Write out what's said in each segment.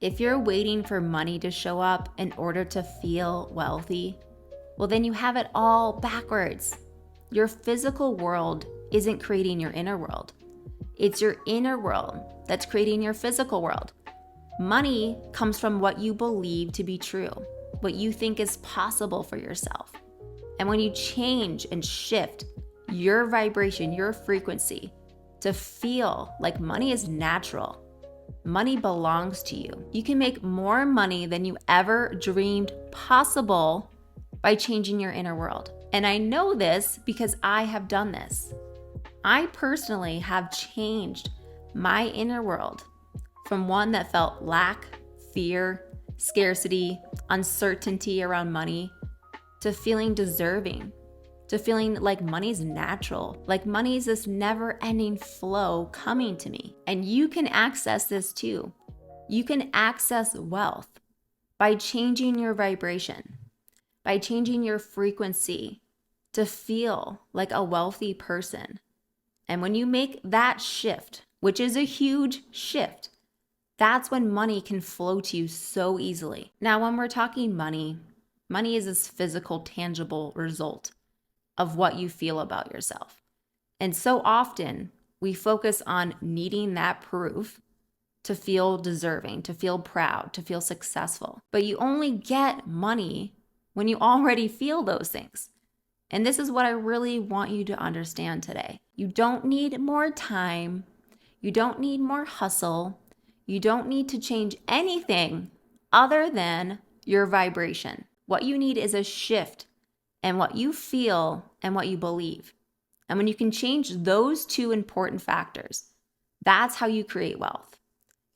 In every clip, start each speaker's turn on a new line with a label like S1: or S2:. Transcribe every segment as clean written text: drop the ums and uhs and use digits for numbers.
S1: If you're waiting for money to show up in order to feel wealthy, well, then you have it all backwards. Your physical world isn't creating your inner world. It's your inner world that's creating your physical world. Money comes from what you believe to be true, what you think is possible for yourself. And when you change and shift your vibration, your frequency to feel like money is natural, money belongs to you. You can make more money than you ever dreamed possible by changing your inner world. And I know this because I have done this. I personally have changed my inner world from one that felt lack, fear, scarcity, uncertainty around money, to feeling deserving, to feeling like money's natural, like money's this never-ending flow coming to me. And you can access this too. You can access wealth by changing your vibration, by changing your frequency to feel like a wealthy person. And when you make that shift, which is a huge shift, that's when money can flow to you so easily. Now, when we're talking money, money is this physical, tangible result of what you feel about yourself. And so often we focus on needing that proof to feel deserving, to feel proud, to feel successful. But you only get money when you already feel those things. And this is what I really want you to understand today. You don't need more time. You don't need more hustle. You don't need to change anything other than your vibration. What you need is a shift in what you feel and what you believe. And when you can change those two important factors, that's how you create wealth.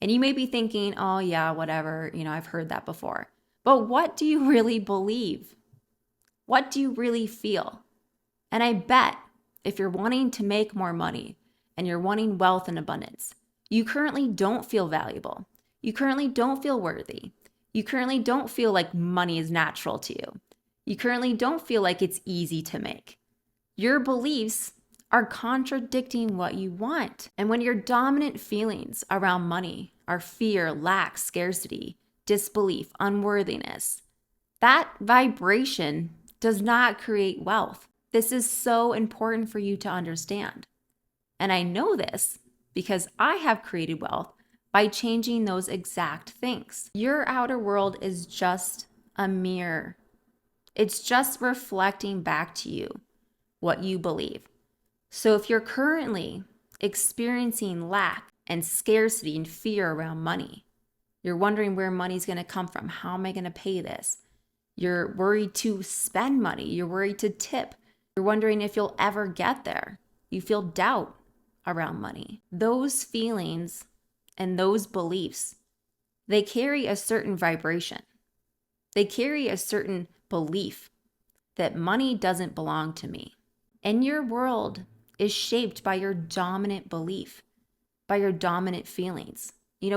S1: And you may be thinking, oh yeah, whatever, I've heard that before. But what do you really believe? What do you really feel? And I bet if you're wanting to make more money and you're wanting wealth and abundance, you currently don't feel valuable. You currently don't feel worthy. You currently don't feel like money is natural to you. You currently don't feel like it's easy to make. Your beliefs are contradicting what you want. And when your dominant feelings around money are fear, lack, scarcity, disbelief, unworthiness, that vibration does not create wealth. This is so important for you to understand. And I know this because I have created wealth by changing those exact things. Your outer world is just a mirror. It's just reflecting back to you what you believe. So if you're currently experiencing lack and scarcity and fear around money, you're wondering where money's going to come from. How am I going to pay this? You're worried to spend money. You're worried to tip. You're wondering if you'll ever get there. You feel doubt around money. Those feelings and those beliefs, they carry a certain vibration. They carry a certain belief that money doesn't belong to me. And your world is shaped by your dominant belief, by your dominant feelings.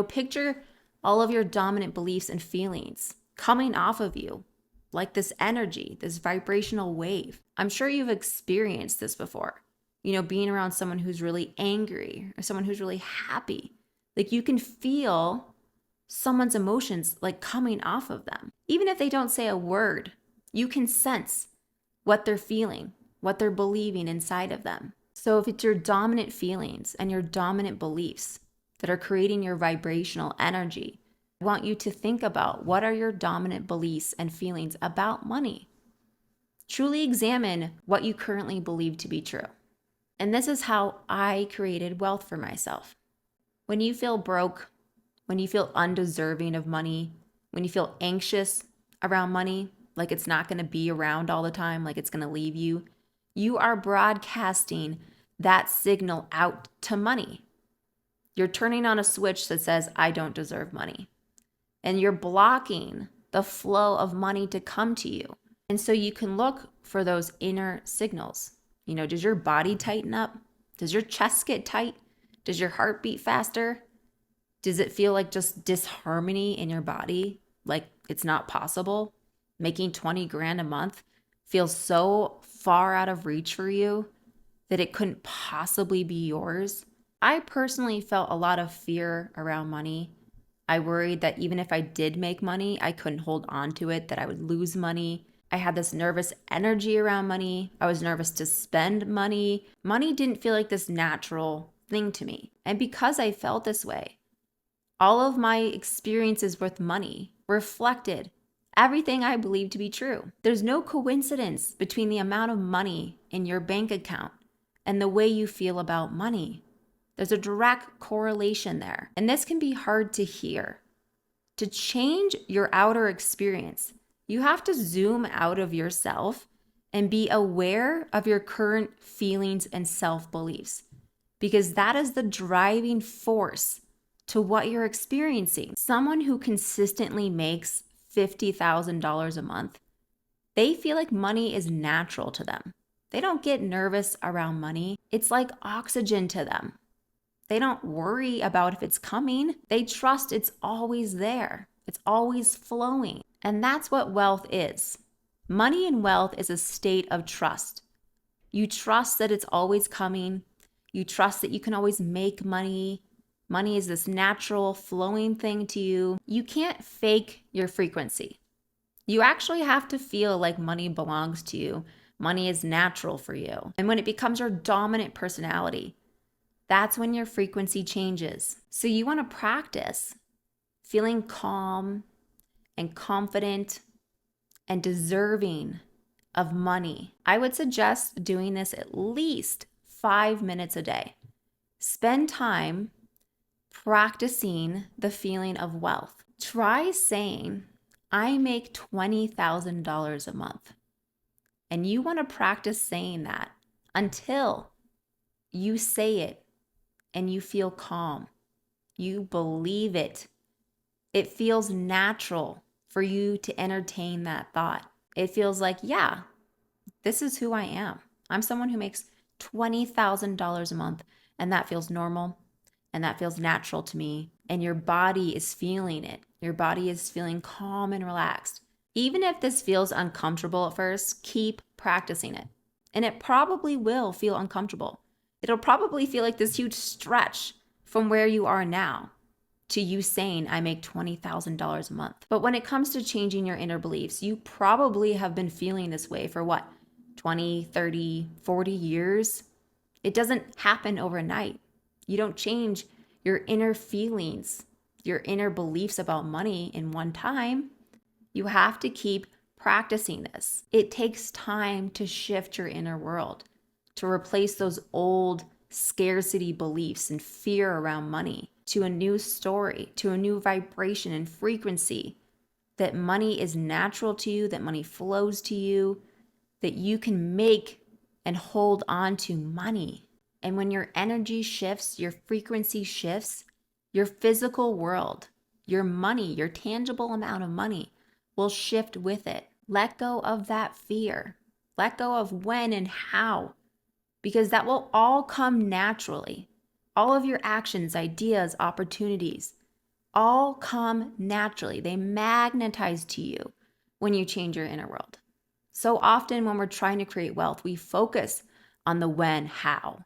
S1: Picture all of your dominant beliefs and feelings coming off of you like this energy, this vibrational wave. I'm sure you've experienced this before. Being around someone who's really angry or someone who's really happy. Like you can feel someone's emotions like coming off of them. Even if they don't say a word, you can sense what they're feeling, what they're believing inside of them. So if it's your dominant feelings and your dominant beliefs that are creating your vibrational energy, I want you to think about what are your dominant beliefs and feelings about money. Truly examine what you currently believe to be true. And this is how I created wealth for myself. When you feel broke, when you feel undeserving of money, when you feel anxious around money, like it's not going to be around all the time, like it's going to leave you, you are broadcasting that signal out to money. You're turning on a switch that says, I don't deserve money. And you're blocking the flow of money to come to you. And so you can look for those inner signals. Does your body tighten up? Does your chest get tight? Does your heart beat faster? Does it feel like just disharmony in your body? Like it's not possible? Making 20 grand a month feels so far out of reach for you that it couldn't possibly be yours? I personally felt a lot of fear around money I worried that even if I did make money, I couldn't hold on to it, that I would lose money. I had this nervous energy around money. I was nervous to spend money. Money didn't feel like this natural thing to me. And because I felt this way, all of my experiences with money reflected everything I believed to be true. There's no coincidence between the amount of money in your bank account and the way you feel about money. There's a direct correlation there. And this can be hard to hear. To change your outer experience, you have to zoom out of yourself and be aware of your current feelings and self-beliefs, because that is the driving force to what you're experiencing. Someone who consistently makes $50,000 a month, they feel like money is natural to them. They don't get nervous around money. It's like oxygen to them. They don't worry about if it's coming. They trust it's always there. It's always flowing. And that's what wealth is. Money and wealth is a state of trust. You trust that it's always coming. You trust that you can always make money. Money is this natural flowing thing to you. You can't fake your frequency. You actually have to feel like money belongs to you. Money is natural for you. And when it becomes your dominant personality, that's when your frequency changes. So you want to practice feeling calm and confident and deserving of money. I would suggest doing this at least 5 minutes a day. Spend time practicing the feeling of wealth. Try saying, I make $20,000 a month. And you want to practice saying that until you say it and you feel calm. You believe it. It feels natural for you to entertain that thought. It feels like, yeah, this is who I am. I'm someone who makes $20,000 a month, and that feels normal, and that feels natural to me. And your body is feeling it. Your body is feeling calm and relaxed. Even if this feels uncomfortable at first, keep practicing it. And it probably will feel uncomfortable. It'll probably feel like this huge stretch from where you are now to you saying, I make $20,000 a month. But when it comes to changing your inner beliefs, you probably have been feeling this way for what, 20, 30, 40 years? It doesn't happen overnight. You don't change your inner feelings, your inner beliefs about money in one time. You have to keep practicing this. It takes time to shift your inner world, to replace those old scarcity beliefs and fear around money to a new story, to a new vibration and frequency, that money is natural to you, that money flows to you, that you can make and hold on to money. And when your energy shifts, your frequency shifts, your physical world, your money, your tangible amount of money will shift with it. Let go of that fear. Let go of when and how, because that will all come naturally. All of your actions, ideas, opportunities, all come naturally. They magnetize to you when you change your inner world. So often when we're trying to create wealth, we focus on the when, how.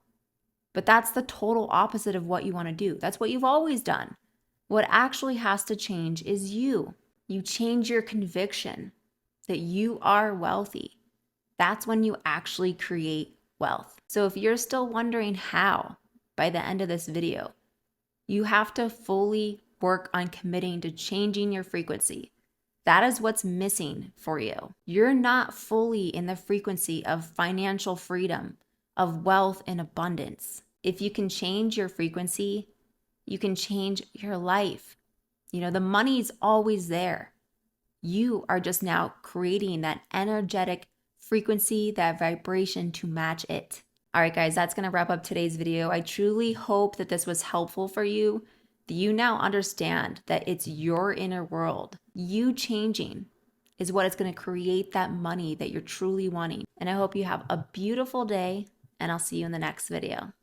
S1: But that's the total opposite of what you want to do. That's what you've always done. What actually has to change is you. You change your conviction that you are wealthy. That's when you actually create wealth. So if you're still wondering how, by the end of this video, you have to fully work on committing to changing your frequency. That is what's missing for you. You're not fully in the frequency of financial freedom, of wealth and abundance. If you can change your frequency, you can change your life. You know, the money's always there. You are just now creating that energetic frequency, that vibration to match it. All right, guys, that's going to wrap up today's video. I truly hope that this was helpful for you, that you now understand that it's your inner world. You changing is what is going to create that money that you're truly wanting. And I hope you have a beautiful day, and I'll see you in the next video.